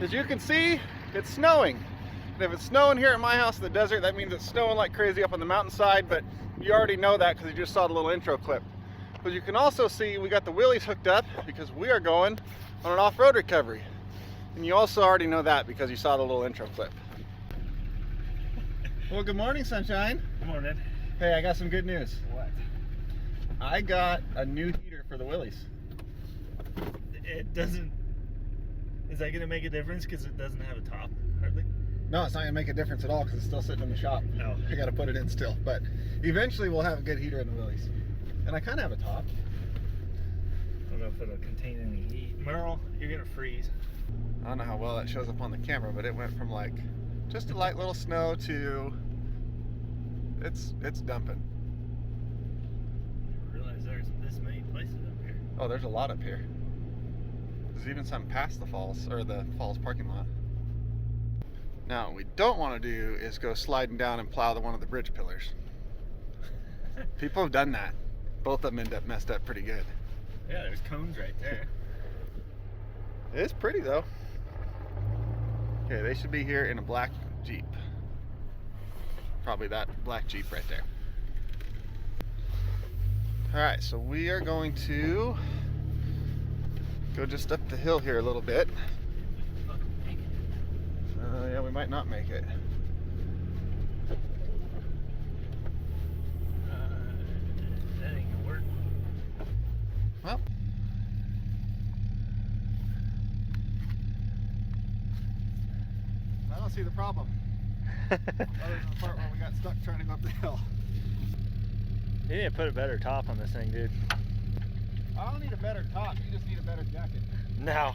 As you can see, it's snowing. And if it's snowing here at my house in the desert, that means it's snowing like crazy up on the mountainside, but you already know that because you just saw the little intro clip. But you can also see we got the Willys hooked up because we are going on an off-road recovery. And you also already know that because you saw the little intro clip. Well, good morning, sunshine. Good morning. Hey, I got some good news. What? I got a new heater for the Willys. It doesn't... Is that going to make a difference because it doesn't have a top, hardly? No, it's not going to make a difference at all because it's still sitting in the shop. No. I got to put it in still. But eventually we'll have a good heater in the Willys. And I kind of have a top. I don't know if it'll contain any heat. Merle, you're going to freeze. I don't know how well that shows up on the camera, but it went from like just a light little snow to it's dumping. I didn't realize there's this many places up here. Oh, there's a lot up here. There's even some past the falls, or the falls parking lot. Now, what we don't want to do is go sliding down and plow one of the bridge pillars. People have done that. Both of them end up messed up pretty good. Yeah, there's cones right there. It is pretty though. Okay, they should be here in a black Jeep. Probably that black Jeep right there. Alright, so we are going to go just up the hill here a little bit. Yeah, we might not make it. That ain't gonna work. Well, I don't see the problem. Other than the part where we got stuck trying to go up the hill. You need to put a better top on this thing, dude. I don't need a better top, you just need a better jacket. No.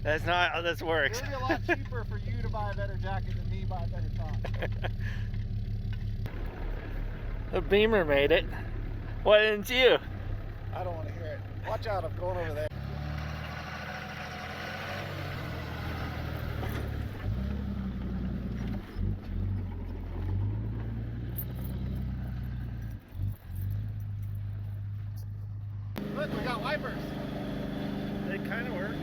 That's not how this works. It would be a lot cheaper for you to buy a better jacket than me buy a better top. The Beamer made it. Why didn't you? I don't want to hear it. Watch out, I'm going over there. Look, we got wipers. They kind of work.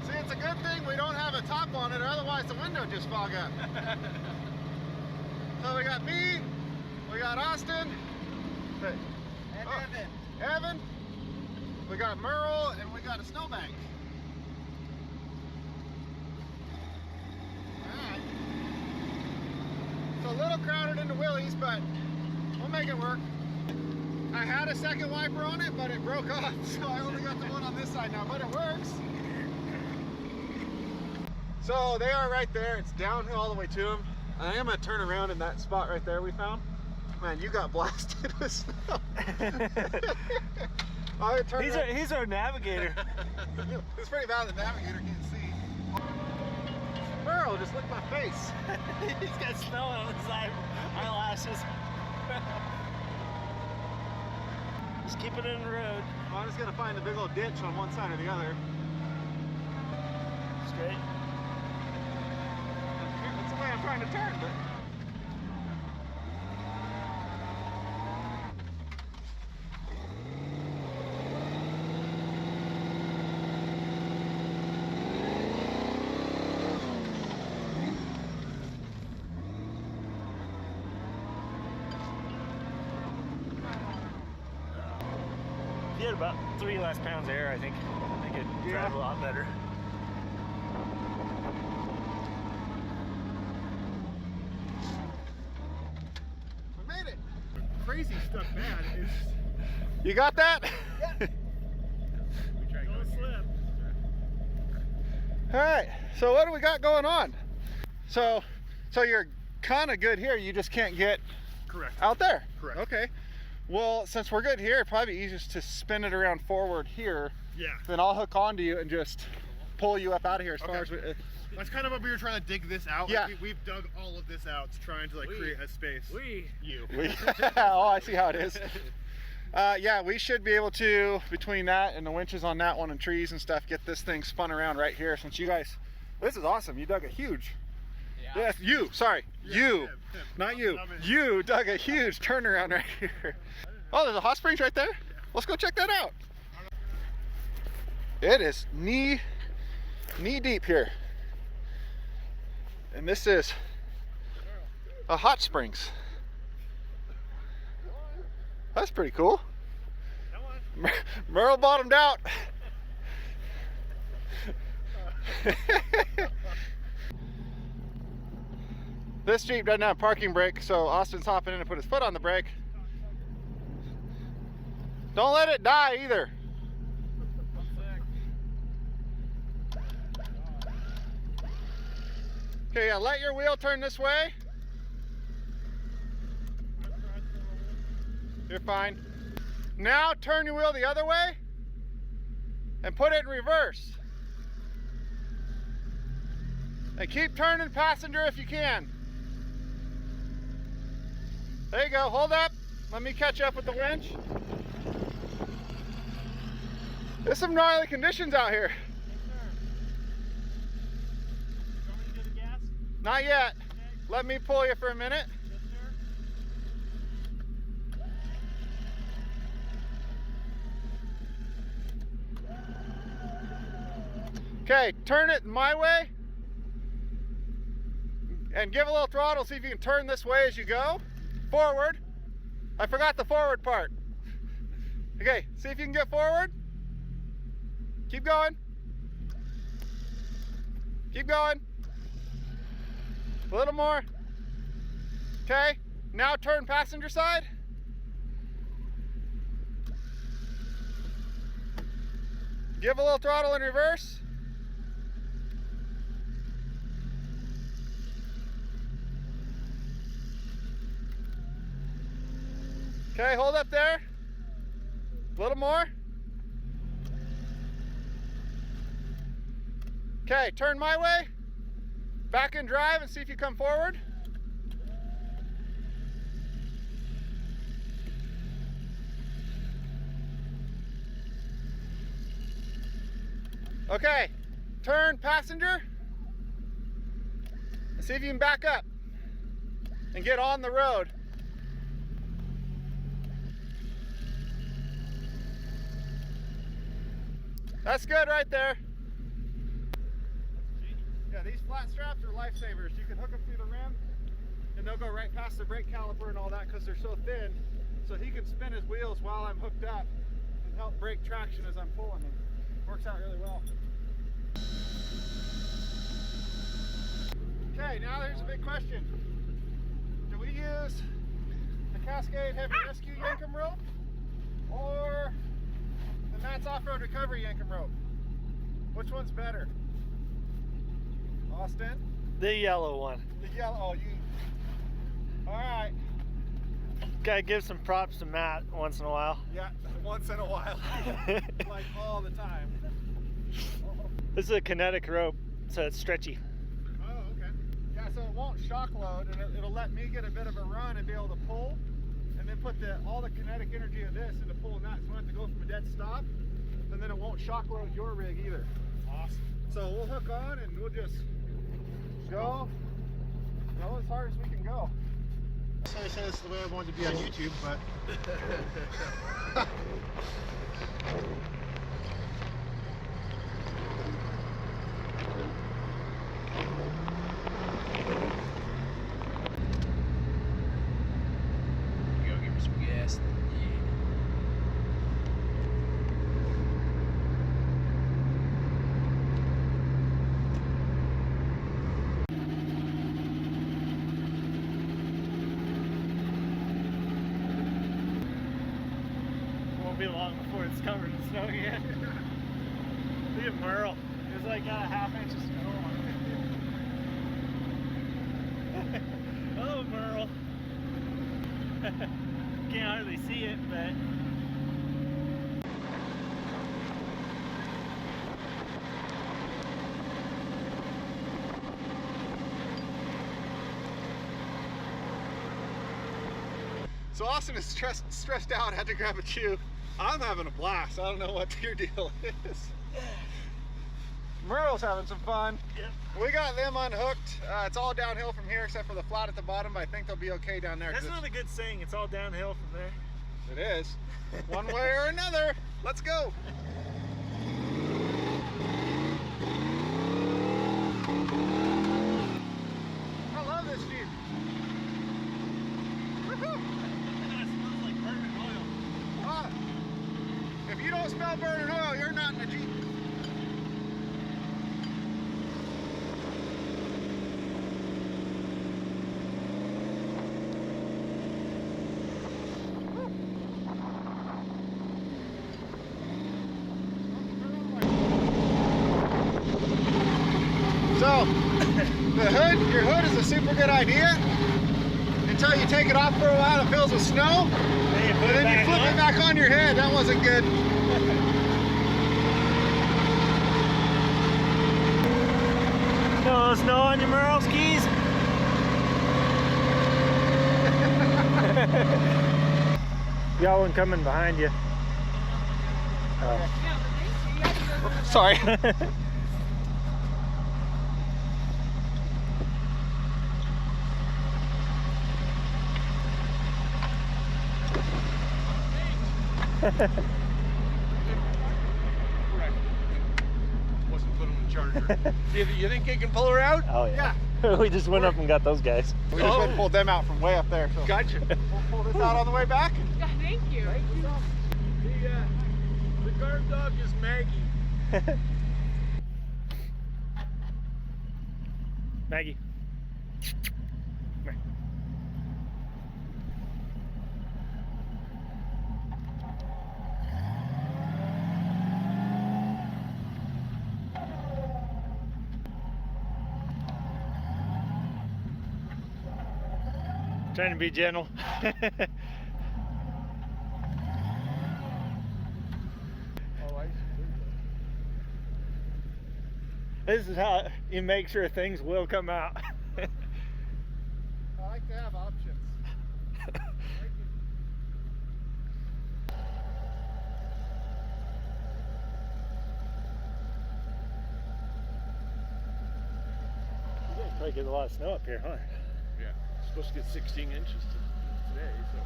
See, it's a good thing we don't have a top on it, or otherwise the window would just fog up. So we got me, we got Austin, and Evan, we got Merle, and we got a snowbank. Alright. It's a little crowded in the Willys, but we'll make it work. I had a second wiper on it, but it broke off, so I only got the one on this side now, but it works. So they are right there. It's downhill all the way to them. I am going to turn around in that spot right there we found. Man, you got blasted with snow. He's our navigator. It's pretty bad the navigator can't see. Merle just licked my face. He's got snow on his eyelashes. Just keep it in the road. Well, I'm just going to find the big old ditch on one side or the other. Straight. That's the way I'm trying to turn, but... If you had about 3 less pounds of air, I think I could drive a lot better. We made it! Crazy stuff bad is You got that? we try to go slip. Alright, so what do we got going on? So you're kind of good here, you just can't get Correct. out there? Correct. Okay. Well, since we're good here, it'd probably be easiest to spin it around forward here. Yeah. Then I'll hook onto you and just pull you up out of here as far as we... That's kind of what we were trying to dig this out. Yeah. Like we've dug all of this out, trying to like create a space. You. Oh, I see how it is. Yeah, we should be able to, between that and the winches on that one and trees and stuff, get this thing spun around right here. Since you guys, this is awesome. You dug a huge Yes, you. Sorry, you. him. Not you. Not me. You dug a huge turnaround right here. Oh, there's a hot springs right there. Let's go check that out. It is knee deep here, and this is a hot springs. That's pretty cool. Merle bottomed out. This Jeep doesn't have parking brake, so Austin's hopping in to put his foot on the brake. Don't let it die either. Okay, yeah, let your wheel turn this way. You're fine. Now turn your wheel the other way and put it in reverse. And keep turning passenger if you can. There you go, hold up. Let me catch up with the winch. There's some gnarly conditions out here. Not yet. Okay. Let me pull you for a minute. Yes, sir. Okay, turn it my way. And give a little throttle, see if you can turn this way as you go. Forward. I forgot the forward part. Okay, see if you can get forward. Keep going. Keep going. A little more. Okay, now turn passenger side. Give a little throttle in reverse. Okay, hold up there. A little more. Okay, turn my way. Back and drive and see if you come forward. Okay, turn passenger. And see if you can back up and get on the road. That's good right there. Yeah, these flat straps are lifesavers. You can hook them through the rim and they'll go right past the brake caliper and all that because they're so thin. So he can spin his wheels while I'm hooked up and help break traction as I'm pulling them. Works out really well. Okay, now there's a big question. Do we use the Cascade Heavy Rescue Yankum Rope or the Matt's Off-Road Recovery Yankum Rope? Which one's better? Austin? The yellow one. The yellow, oh, you. All right. Gotta give some props to Matt once in a while. Yeah, once in a while. Like all the time. This is a kinetic rope, so it's stretchy. Oh, okay. Yeah, so it won't shock load, and it'll let me get a bit of a run and be able to pull, and then put all the kinetic energy of this into pulling that, so we don't have to go from a dead stop, and then it won't shock load your rig either. Awesome. So we'll hook on and we'll just go as hard as we can go. So I said this is the way I wanted to be on YouTube, but Go give her some gas. Won't be long before it's covered in snow again. Look at Merle. There's like a half inch of snow on it. Hello, Merle. Can't hardly see it, but So Austin is stressed out, had to grab a chew. I'm having a blast. I don't know what your deal is. Merle's having some fun. Yep. We got them unhooked. It's all downhill from here except for the flat at the bottom, but I think they'll be okay down there. That's not a good saying. It's all downhill from there. It is. One way or another. Let's go. I love this Jeep. Woohoo! It smells like burning oil. If you don't smell burning oil, you're not in a Jeep. So, your hood is a super good idea until you take it off for a while and it fills with snow. And then you flip it back on your head. That wasn't good. No snow on your Merle skis? Got one coming behind you. Oh. Sorry. Wasn't put on the charger. You think it can pull her out? Oh yeah. We just went up and got those guys. We just went and pulled them out from way up there. So Gotcha. we'll pull this out on the way back. Yeah, thank you. The guard dog is Maggie. Maggie. Come here. Trying to be gentle. This is how you make sure things will come out. I like to have options. You guys probably get a lot of snow up here, huh? Yeah. Supposed to get 16 inches today, so.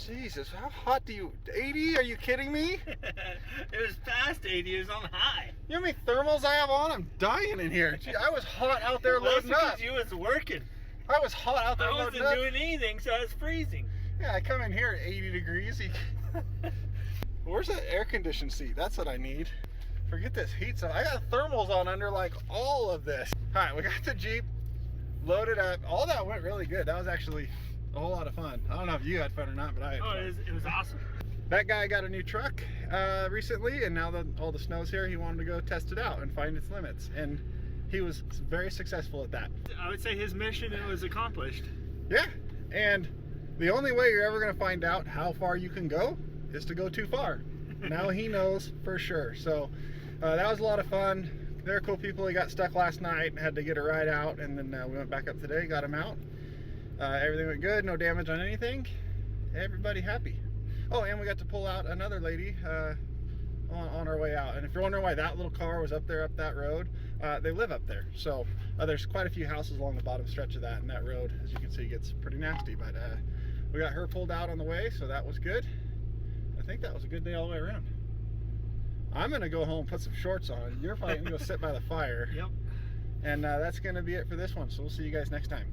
Jesus, how hot do you? 80? Are you kidding me? It was past 80, it was on high. You know how many thermals I have on? I'm dying in here. Gee, I was hot out there Well, loading that's up. because you was working. I was hot out there I loading wasn't up. doing anything, so I was freezing. Yeah, I come in here at 80 degrees. Where's that air conditioned seat? That's what I need. Forget this heat stuff. I got thermals on under like all of this. All right, we got the Jeep loaded up. All that went really good. That was actually a whole lot of fun. I don't know if you had fun or not, but I had fun. It was awesome. That guy got a new truck recently, and now that all the snow's here, he wanted to go test it out and find its limits. And he was very successful at that. I would say his mission was accomplished. Yeah, and the only way you're ever going to find out how far you can go is to go too far. Now he knows for sure. So that was a lot of fun. They're cool people. He got stuck last night, had to get a ride out, and then we went back up today, got him out. Everything went good, no damage on anything. Everybody happy. Oh, and we got to pull out another lady on our way out. And if you're wondering why that little car was up there up that road, they live up there. So there's quite a few houses along the bottom stretch of that, and that road, as you can see, gets pretty nasty. But we got her pulled out on the way, so that was good. I think that was a good day all the way around. I'm gonna go home, put some shorts on. You're probably gonna go sit by the fire. Yep. And that's gonna be it for this one. So we'll see you guys next time.